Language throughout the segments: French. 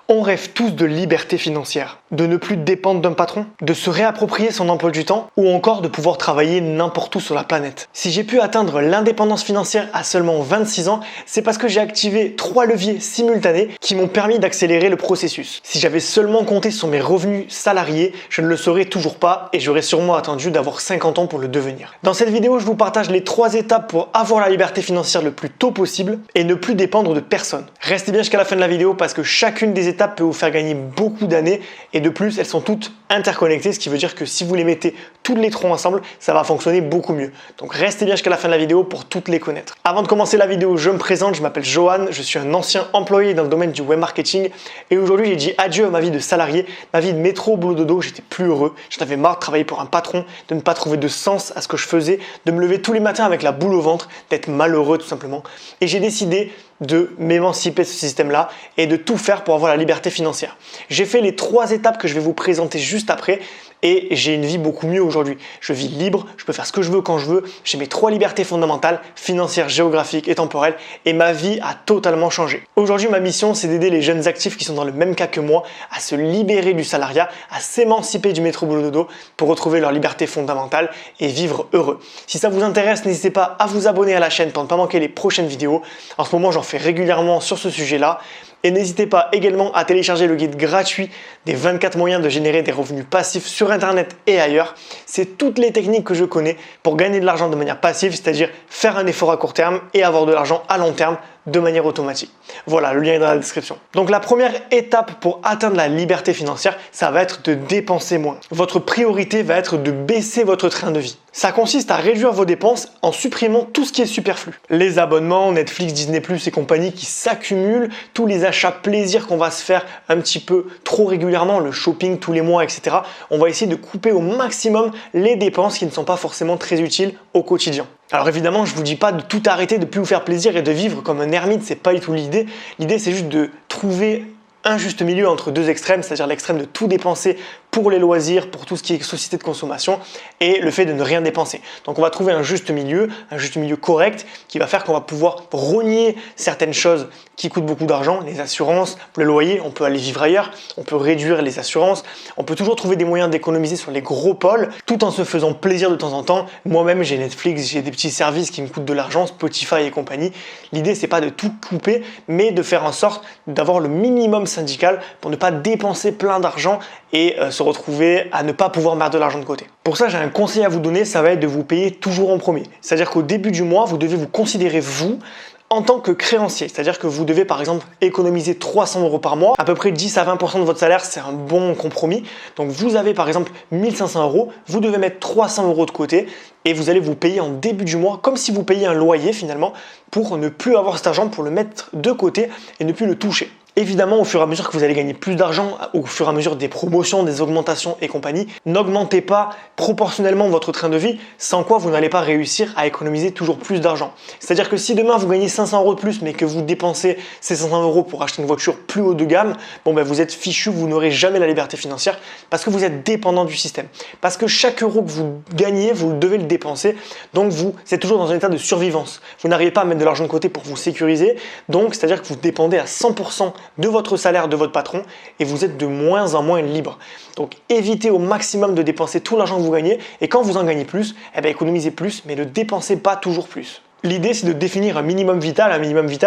On rêve tous de liberté financière, de ne plus dépendre d'un patron, de se réapproprier son emploi du temps ou encore de pouvoir travailler n'importe où sur la planète. Si j'ai pu atteindre l'indépendance financière à seulement 26 ans, c'est parce que j'ai activé 3 leviers simultanés qui m'ont permis d'accélérer le processus. Si j'avais seulement compté sur mes revenus salariés, je ne le saurais toujours pas et j'aurais sûrement attendu d'avoir 50 ans pour le devenir. Dans cette vidéo, je vous partage les 3 étapes pour avoir la liberté financière le plus tôt possible et ne plus dépendre de personne. Restez bien jusqu'à la fin de la vidéo parce que chacune des étapes peut vous faire gagner beaucoup d'années et de plus elles sont toutes interconnectées, ce qui veut dire que si vous les mettez toutes les 3 ensemble, ça va fonctionner beaucoup mieux. Donc restez bien jusqu'à la fin de la vidéo pour toutes les connaître. Avant de commencer la vidéo, je me présente, je m'appelle Johan, je suis un ancien employé dans le domaine du web marketing et aujourd'hui j'ai dit adieu à ma vie de salarié, ma vie de métro boulot dodo, j'étais plus heureux, j'en avais marre de travailler pour un patron, de ne pas trouver de sens à ce que je faisais, de me lever tous les matins avec la boule au ventre, d'être malheureux tout simplement et j'ai décidé de m'émanciper de ce système-là et de tout faire pour avoir la liberté financière. J'ai fait les 3 étapes que je vais vous présenter juste après et j'ai une vie beaucoup mieux aujourd'hui. Je vis libre, je peux faire ce que je veux quand je veux, j'ai mes 3 libertés fondamentales, financières, géographiques et temporelles et ma vie a totalement changé. Aujourd'hui, ma mission, c'est d'aider les jeunes actifs qui sont dans le même cas que moi à se libérer du salariat, à s'émanciper du métro boulot dodo pour retrouver leur liberté fondamentale et vivre heureux. Si ça vous intéresse, n'hésitez pas à vous abonner à la chaîne pour ne pas manquer les prochaines vidéos. En ce moment, j'en fais régulièrement sur ce sujet-là. Et n'hésitez pas également à télécharger le guide gratuit des 24 moyens de générer des revenus passifs sur Internet et ailleurs. C'est toutes les techniques que je connais pour gagner de l'argent de manière passive, c'est-à-dire faire un effort à court terme et avoir de l'argent à long terme de manière automatique. Voilà, le lien est dans la description. Donc la première étape pour atteindre la liberté financière, ça va être de dépenser moins. Votre priorité va être de baisser votre train de vie. Ça consiste à réduire vos dépenses en supprimant tout ce qui est superflu. Les abonnements, Netflix, Disney+, et compagnie qui s'accumulent, tous les achats plaisir qu'on va se faire un petit peu trop régulièrement, le shopping tous les mois, etc. On va essayer de couper au maximum les dépenses qui ne sont pas forcément très utiles au quotidien. Alors évidemment, je vous dis pas de tout arrêter, de plus vous faire plaisir et de vivre comme un ermite, c'est pas du tout l'idée. L'idée c'est juste de trouver un juste milieu entre 2 extrêmes, c'est-à-dire l'extrême de tout dépenser pour les loisirs, pour tout ce qui est société de consommation et le fait de ne rien dépenser. Donc on va trouver un juste milieu correct qui va faire qu'on va pouvoir rogner certaines choses qui coûtent beaucoup d'argent, les assurances, le loyer, on peut aller vivre ailleurs, on peut réduire les assurances, on peut toujours trouver des moyens d'économiser sur les gros pôles tout en se faisant plaisir de temps en temps. Moi-même j'ai Netflix, j'ai des petits services qui me coûtent de l'argent, Spotify et compagnie. L'idée c'est pas de tout couper mais de faire en sorte d'avoir le minimum syndical pour ne pas dépenser plein d'argent et se retrouver à ne pas pouvoir mettre de l'argent de côté. Pour ça, j'ai un conseil à vous donner, ça va être de vous payer toujours en premier. C'est-à-dire qu'au début du mois, vous devez vous considérer vous en tant que créancier, c'est-à-dire que vous devez par exemple économiser 300 € par mois, à peu près 10 à 20% de votre salaire, c'est un bon compromis. Donc vous avez par exemple 1500 €, vous devez mettre 300 € de côté et vous allez vous payer en début du mois comme si vous payiez un loyer finalement pour ne plus avoir cet argent, pour le mettre de côté et ne plus le toucher. Évidemment, au fur et à mesure que vous allez gagner plus d'argent, au fur et à mesure des promotions, des augmentations et compagnie, n'augmentez pas proportionnellement votre train de vie, sans quoi vous n'allez pas réussir à économiser toujours plus d'argent. C'est-à-dire que si demain vous gagnez 500 € de plus, mais que vous dépensez ces 500 € pour acheter une voiture plus haut de gamme, vous êtes fichu, vous n'aurez jamais la liberté financière parce que vous êtes dépendant du système. Parce que chaque euro que vous gagnez, vous devez le dépenser, donc vous êtes toujours dans un état de survivance. Vous n'arrivez pas à mettre de l'argent de côté pour vous sécuriser, donc c'est-à-dire que vous dépendez à 100% de votre salaire, de votre patron et vous êtes de moins en moins libre. Donc évitez au maximum de dépenser tout l'argent que vous gagnez et quand vous en gagnez plus, économisez plus mais ne dépensez pas toujours plus. L'idée, c'est de définir un minimum vital,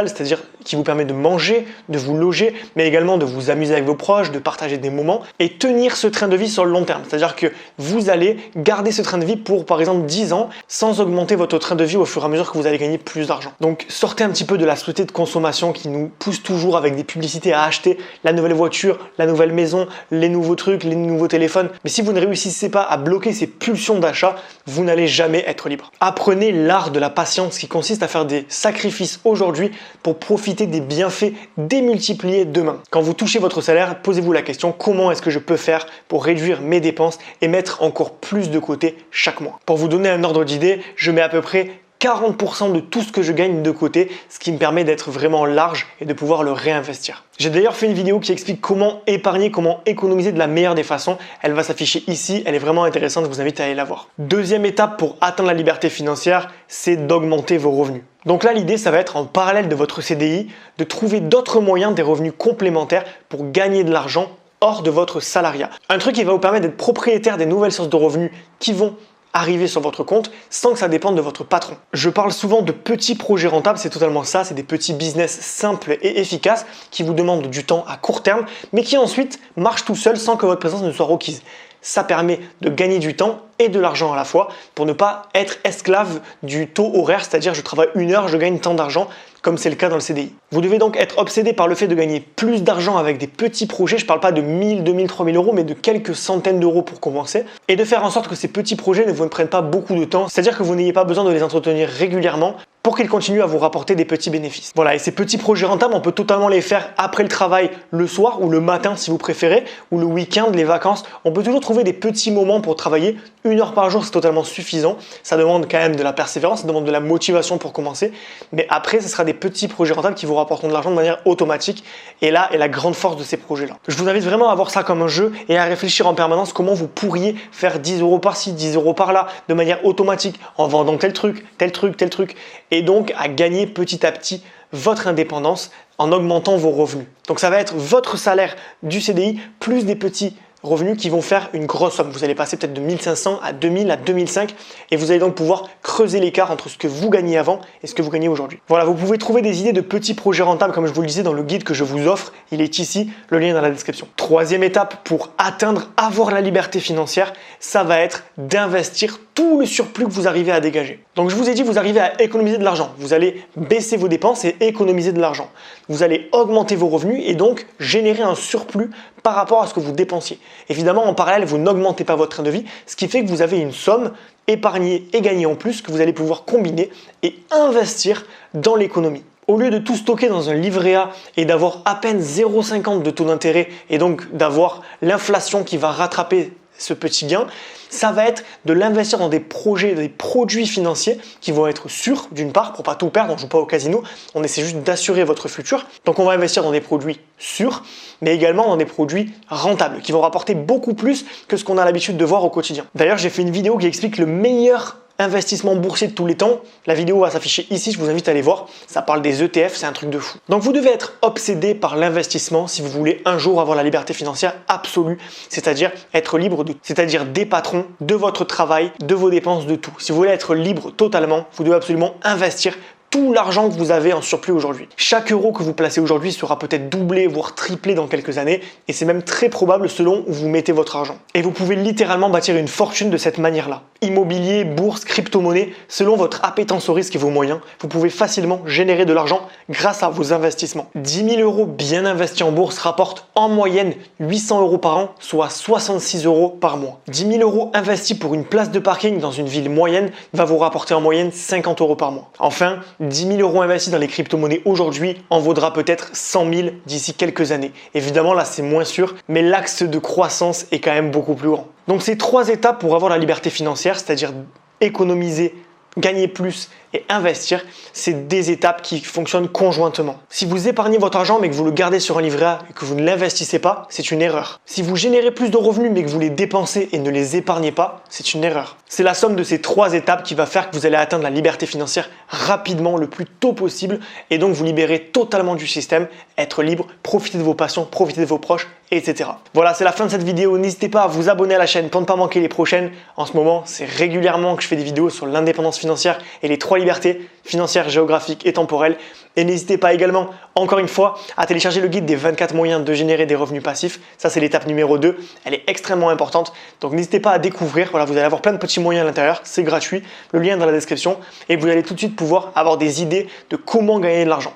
c'est-à-dire qui vous permet de manger, de vous loger, mais également de vous amuser avec vos proches, de partager des moments et tenir ce train de vie sur le long terme. C'est-à-dire que vous allez garder ce train de vie pour, par exemple, 10 ans sans augmenter votre train de vie au fur et à mesure que vous allez gagner plus d'argent. Donc, sortez un petit peu de la société de consommation qui nous pousse toujours avec des publicités à acheter la nouvelle voiture, la nouvelle maison, les nouveaux trucs, les nouveaux téléphones. Mais si vous ne réussissez pas à bloquer ces pulsions d'achat, vous n'allez jamais être libre. Apprenez l'art de la patience qui consiste à faire des sacrifices aujourd'hui pour profiter des bienfaits démultipliés demain. Quand vous touchez votre salaire, posez-vous la question comment est-ce que je peux faire pour réduire mes dépenses et mettre encore plus de côté chaque mois. Pour vous donner un ordre d'idée, je mets à peu près 40% de tout ce que je gagne de côté, ce qui me permet d'être vraiment large et de pouvoir le réinvestir. J'ai d'ailleurs fait une vidéo qui explique comment épargner, comment économiser de la meilleure des façons. Elle va s'afficher ici, elle est vraiment intéressante, je vous invite à aller la voir. Deuxième étape pour atteindre la liberté financière, c'est d'augmenter vos revenus. Donc là, l'idée, ça va être en parallèle de votre CDI, de trouver d'autres moyens, des revenus complémentaires pour gagner de l'argent hors de votre salariat. Un truc qui va vous permettre d'être propriétaire des nouvelles sources de revenus qui vont arriver sur votre compte sans que ça dépende de votre patron. Je parle souvent de petits projets rentables, c'est totalement ça, c'est des petits business simples et efficaces qui vous demandent du temps à court terme, mais qui ensuite marchent tout seuls sans que votre présence ne soit requise. Ça permet de gagner du temps et de l'argent à la fois pour ne pas être esclave du taux horaire, c'est-à-dire je travaille 1 heure, je gagne tant d'argent, comme c'est le cas dans le CDI. Vous devez donc être obsédé par le fait de gagner plus d'argent avec des petits projets, je ne parle pas de 1000, 2000, 3000 euros, mais de quelques centaines d'euros pour commencer, et de faire en sorte que ces petits projets ne vous prennent pas beaucoup de temps, c'est-à-dire que vous n'ayez pas besoin de les entretenir régulièrement pour qu'ils continuent à vous rapporter des petits bénéfices. Voilà, et ces petits projets rentables, on peut totalement les faire après le travail, le soir ou le matin si vous préférez, ou le week-end, les vacances. On peut toujours trouver des petits moments pour travailler. 1 heure par jour, c'est totalement suffisant. Ça demande quand même de la persévérance, ça demande de la motivation pour commencer. Mais après, ce sera des petits projets rentables qui vous rapporteront de l'argent de manière automatique. Et là est la grande force de ces projets-là. Je vous invite vraiment à voir ça comme un jeu et à réfléchir en permanence comment vous pourriez faire 10 euros par-ci, 10 euros par-là, de manière automatique, en vendant tel truc, tel truc, tel truc. Et donc à gagner petit à petit votre indépendance en augmentant vos revenus. Donc ça va être votre salaire du CDI plus des petits revenus qui vont faire une grosse somme. Vous allez passer peut-être de 1500 à 2000 à 2005 et vous allez donc pouvoir creuser l'écart entre ce que vous gagnez avant et ce que vous gagnez aujourd'hui. Voilà, vous pouvez trouver des idées de petits projets rentables comme je vous le disais dans le guide que je vous offre. Il est ici, le lien est dans la description. Troisième étape pour avoir la liberté financière, ça va être d'investir tout le surplus que vous arrivez à dégager. Donc je vous ai dit, vous arrivez à économiser de l'argent. Vous allez baisser vos dépenses et économiser de l'argent. Vous allez augmenter vos revenus et donc générer un surplus par rapport à ce que vous dépensiez. Évidemment, en parallèle, vous n'augmentez pas votre train de vie, ce qui fait que vous avez une somme épargnée et gagnée en plus que vous allez pouvoir combiner et investir dans l'économie. Au lieu de tout stocker dans un livret A et d'avoir à peine 0,50 de taux d'intérêt et donc d'avoir l'inflation qui va rattraper ce petit gain, ça va être de l'investir dans des projets, des produits financiers qui vont être sûrs d'une part pour pas tout perdre, on ne joue pas au casino, on essaie juste d'assurer votre futur. Donc on va investir dans des produits sûrs, mais également dans des produits rentables qui vont rapporter beaucoup plus que ce qu'on a l'habitude de voir au quotidien. D'ailleurs, j'ai fait une vidéo qui explique le meilleur investissement boursier de tous les temps. La vidéo va s'afficher ici, je vous invite à aller voir. Ça parle des ETF, c'est un truc de fou. Donc vous devez être obsédé par l'investissement si vous voulez un jour avoir la liberté financière absolue, c'est-à-dire être libre c'est-à-dire des patrons, de votre travail, de vos dépenses, de tout. Si vous voulez être libre totalement, vous devez absolument investir tout l'argent que vous avez en surplus aujourd'hui. Chaque euro que vous placez aujourd'hui sera peut-être doublé, voire triplé dans quelques années, et c'est même très probable selon où vous mettez votre argent. Et vous pouvez littéralement bâtir une fortune de cette manière-là. Immobilier, bourse, crypto-monnaie, selon votre appétence au risque et vos moyens, vous pouvez facilement générer de l'argent grâce à vos investissements. 10 000 euros bien investis en bourse rapportent en moyenne 800 euros par an, soit 66 euros par mois. 10 000 euros investis pour une place de parking dans une ville moyenne va vous rapporter en moyenne 50 euros par mois. Enfin, 10 000 euros investis dans les crypto-monnaies aujourd'hui en vaudra peut-être 100 000 d'ici quelques années. Évidemment, là, c'est moins sûr, mais l'axe de croissance est quand même beaucoup plus grand. Donc, ces 3 étapes pour avoir la liberté financière, c'est-à-dire économiser, gagner plus et investir, c'est des étapes qui fonctionnent conjointement. Si vous épargnez votre argent mais que vous le gardez sur un livret A et que vous ne l'investissez pas, c'est une erreur. Si vous générez plus de revenus mais que vous les dépensez et ne les épargnez pas, c'est une erreur. C'est la somme de ces 3 étapes qui va faire que vous allez atteindre la liberté financière rapidement, le plus tôt possible et donc vous libérer totalement du système, être libre, profiter de vos passions, profiter de vos proches, etc. Voilà, c'est la fin de cette vidéo. N'hésitez pas à vous abonner à la chaîne pour ne pas manquer les prochaines. En ce moment, c'est régulièrement que je fais des vidéos sur l'indépendance financière et les 3 libertés financières, géographiques et temporelles. Et n'hésitez pas également, encore une fois, à télécharger le guide des 24 moyens de générer des revenus passifs. Ça, c'est l'étape numéro 2. Elle est extrêmement importante. Donc n'hésitez pas à découvrir. Voilà, vous allez avoir plein de petits moyens à l'intérieur. C'est gratuit. Le lien est dans la description. Et vous allez tout de suite pouvoir avoir des idées de comment gagner de l'argent.